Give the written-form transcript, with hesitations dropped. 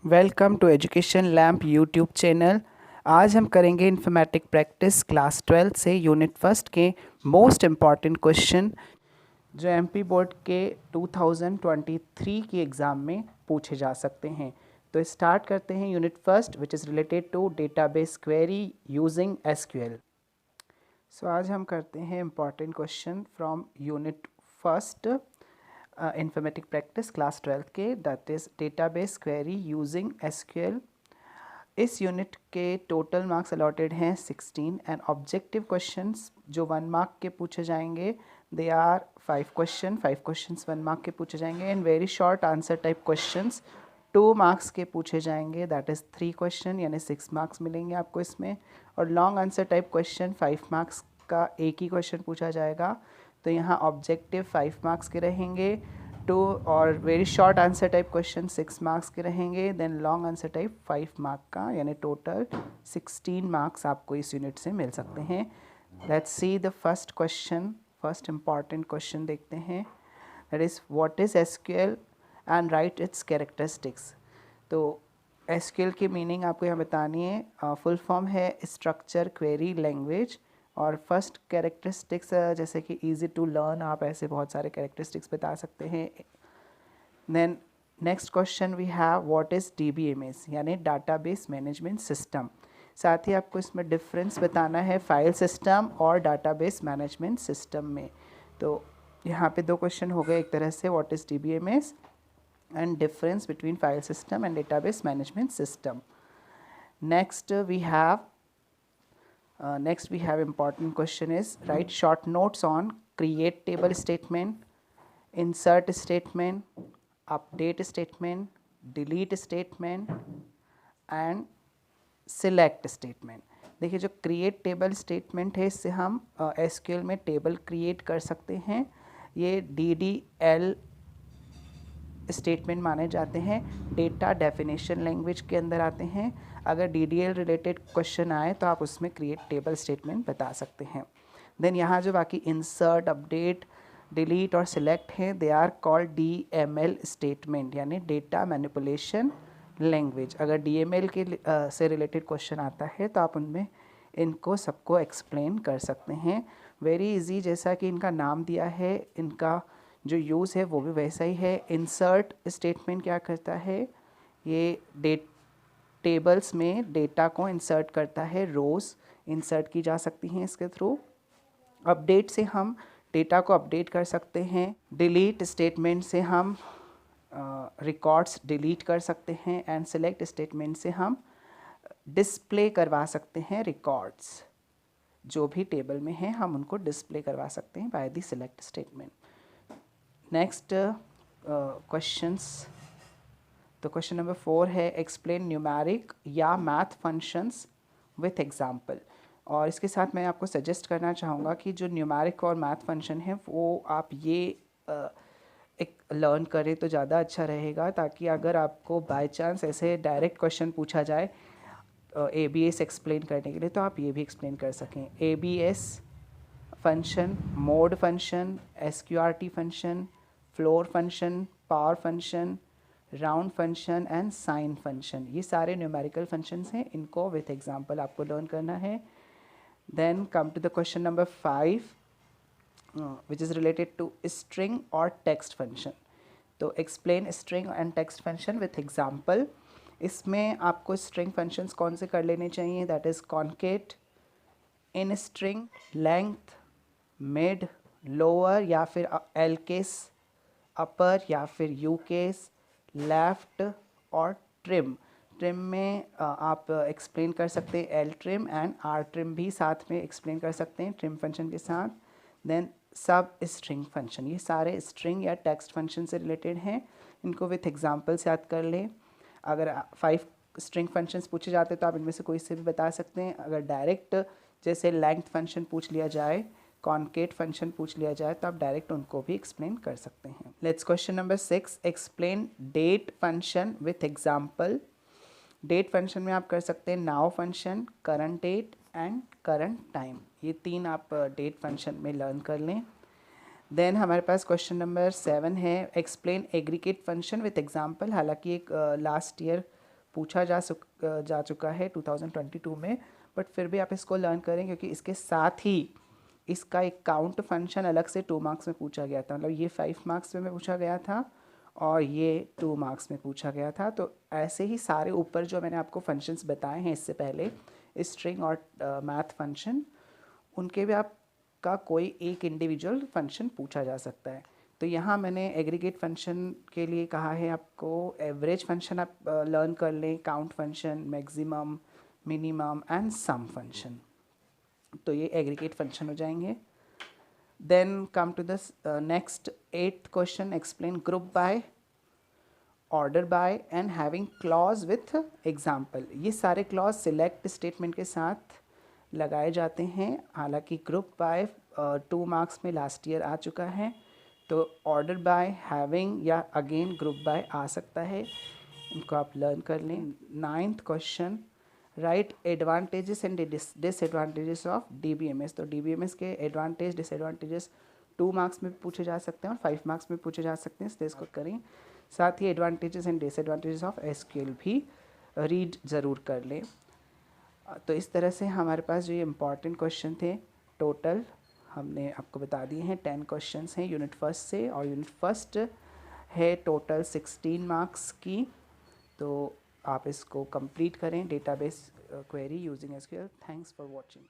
Welcome to education lamp YouTube channel. आज हम करेंगे इन्फॉर्मेटिक प्रैक्टिस क्लास 12 से यूनिट फर्स्ट के मोस्ट इम्पॉर्टेंट क्वेश्चन जो एमपी बोर्ड के 2023 की एग्ज़ाम में पूछे जा सकते हैं। तो स्टार्ट करते हैं unit first which is related to database query using SQL. So आज हम करते हैं important question from unit first informatic practice class 12 के, that is database query using SQL. इस यूनिट के टोटल मार्क्स अलॉटेड हैं 16 एंड ऑब्जेक्टिव क्वेश्चंस जो 1 mark के पूछे जाएंगे दे आर 5 क्वेश्चंस 1 मार्क के पूछे जाएंगे and very short answer type questions 2 marks के पूछे जाएंगे, दैट इज़ 3 क्वेश्चन यानी 6 मार्क्स मिलेंगे आपको इसमें। और long answer type question 5 marks का एक ही क्वेश्चन पूछा जाएगा, तो यहाँ ऑब्जेक्टिव 5 मार्क्स के रहेंगे, 2 और very short answer type question 6 marks के रहेंगे, then long answer type 5 mark का, यानी टोटल 16 मार्क्स आपको इस यूनिट से मिल सकते हैं। Let's see the first question, first important question देखते हैं, that is what is SQL and right it's characteristics. तो एसक्यूएल की मीनिंग आपको यहाँ बतानी है। फुल फॉर्म है स्ट्रक्चर क्वेरी लैंग्वेज, और फर्स्ट कैरेक्टरिस्टिक्स जैसे कि इजी टू लर्न, आप ऐसे बहुत सारे कैरेक्टरिस्टिक्स बता सकते हैं। Then next question we have what is DBMS यानी डाटाबेस मैनेजमेंट सिस्टम। साथ ही आपको इसमें डिफरेंस बताना है फाइल सिस्टम और डाटाबेस मैनेजमेंट सिस्टम में। तो यहाँ पे 2 क्वेश्चन हो गए एक तरह से, what is DBMS and difference between file system and database management system. Next we have important question is write short notes on create table statement, insert statement, update statement, delete statement and select statement। देखिए जो create table statement है इससे हम SQL में table create कर सकते हैं। ये DDL स्टेटमेंट माने जाते हैं, डेटा डेफिनेशन लैंग्वेज के अंदर आते हैं। अगर DDL रिलेटेड क्वेश्चन आए तो आप उसमें क्रिएट टेबल स्टेटमेंट बता सकते हैं। देन यहाँ जो बाकी इंसर्ट, अपडेट, डिलीट और सिलेक्ट हैं they are called DML statement यानी डेटा मैनिपुलेशन लैंग्वेज। अगर DML के से रिलेटेड क्वेश्चन आता है तो आप उनमें इनको सबको एक्सप्लेन कर सकते हैं। वेरी इजी, जैसा कि इनका नाम दिया है, इनका जो यूज़ है वो भी वैसा ही है। इंसर्ट स्टेटमेंट क्या करता है, ये टेबल्स में डेटा को इंसर्ट करता है, रोज़ इंसर्ट की जा सकती हैं इसके थ्रू। अपडेट से हम डेटा को अपडेट कर सकते हैं। डिलीट स्टेटमेंट से हम रिकॉर्ड्स डिलीट कर सकते हैं एंड सेलेक्ट स्टेटमेंट से हम डिस्प्ले करवा सकते हैं रिकॉर्ड्स जो भी टेबल में हैं, हम उनको डिस्प्ले करवा सकते हैं by the select statement. Next questions, तो क्वेश्चन नंबर 4 है एक्सप्लेन न्यूमेरिक या मैथ फंक्शंस विथ एग्जांपल। और इसके साथ मैं आपको सजेस्ट करना चाहूँगा कि जो न्यूमेरिक और मैथ फंक्शन है वो आप ये एक लर्न करें तो ज़्यादा अच्छा रहेगा, ताकि अगर आपको बाय चांस ऐसे डायरेक्ट क्वेश्चन पूछा जाए ABS एक्सप्लेन करने के लिए तो आप ये भी एक्सप्लेन कर सकें। ABS function, mode function, SQRT function, floor function, power function, round function and sine function, ये सारे न्यूमेरिकल फंक्शंस हैं, इनको विथ एग्जांपल आपको लर्न करना है। Then come to the question number 5 which is related to string और text function. तो explain string and text function with example. इसमें आपको स्ट्रिंग फंक्शंस कौन से कर लेने चाहिए, that is concat, in string, length, mid, lower या फिर एल केस, अपर या फिर यू केस, लेफ्ट और ट्रिम। ट्रिम में आप एक्सप्लेन कर सकते हैं L trim and R trim भी साथ में एक्सप्लेन कर सकते हैं ट्रिम फंक्शन के साथ। देन सब स्ट्रिंग फंक्शन, ये सारे स्ट्रिंग या टेक्स्ट फंक्शन से रिलेटेड हैं, इनको विथ एग्जांपल से याद कर लें। अगर 5 स्ट्रिंग फंक्शंस पूछे जाते तो आप इनमें से कोई से भी बता सकते हैं। अगर डायरेक्ट जैसे लेंथ फंक्शन पूछ लिया जाए, कॉन्केट फंक्शन पूछ लिया जाए तो आप डायरेक्ट उनको भी एक्सप्लेन कर सकते हैं। Let's question number 6 explain date function with example. Date function में आप कर सकते हैं now function, current date and current time, ये 3 आप डेट फंक्शन में लर्न कर लें। देन हमारे पास क्वेश्चन नंबर 7 है explain aggregate function with example. हालांकि एक लास्ट ईयर पूछा जा चुका है 2022 में, बट फिर भी आप इसको लर्न करें क्योंकि इसके साथ ही इसका एक काउंट फंक्शन अलग से 2 मार्क्स में पूछा गया था। मतलब ये 5 मार्क्स में पूछा गया था और ये 2 मार्क्स में पूछा गया था। तो ऐसे ही सारे ऊपर जो मैंने आपको फंक्शंस बताए हैं इससे पहले, स्ट्रिंग और मैथ फंक्शन, उनके भी आपका कोई एक इंडिविजुअल फंक्शन पूछा जा सकता है। तो यहाँ मैंने एग्रीगेट फंक्शन के लिए कहा है आपको एवरेज फंक्शन आप लर्न कर लें, count function, maximum, minimum and sum function. तो ये एग्रीगेट फंक्शन हो जाएंगे। Then come to the next 8th question, explain group by, order by and having clause with example. ये सारे क्लॉज सिलेक्ट स्टेटमेंट के साथ लगाए जाते हैं। हालांकि ग्रुप बाय 2 मार्क्स में लास्ट ईयर आ चुका है, तो ऑर्डर बाय, हैविंग या अगेन ग्रुप बाय आ सकता है, इनको आप लर्न कर लें। 9th question, right advantages and disadvantages of DBMS। तो DBMS के एडवांटेज डिसएडवांटेजेस 2 मार्क्स में पूछे जा सकते हैं और 5 मार्क्स में पूछे जा सकते हैं, इसलिए इसको करें। साथ ही advantages and disadvantages of SQL भी रीड ज़रूर कर लें। तो इस तरह से हमारे पास जो ये इम्पॉर्टेंट क्वेश्चन थे, टोटल हमने आपको बता दिए हैं। 10 क्वेश्चंस हैं यूनिट फर्स्ट से, और यूनिट फर्स्ट है टोटल 16 मार्क्स की। तो आप इसको कंप्लीट करें, database query using SQL। Thanks for watching.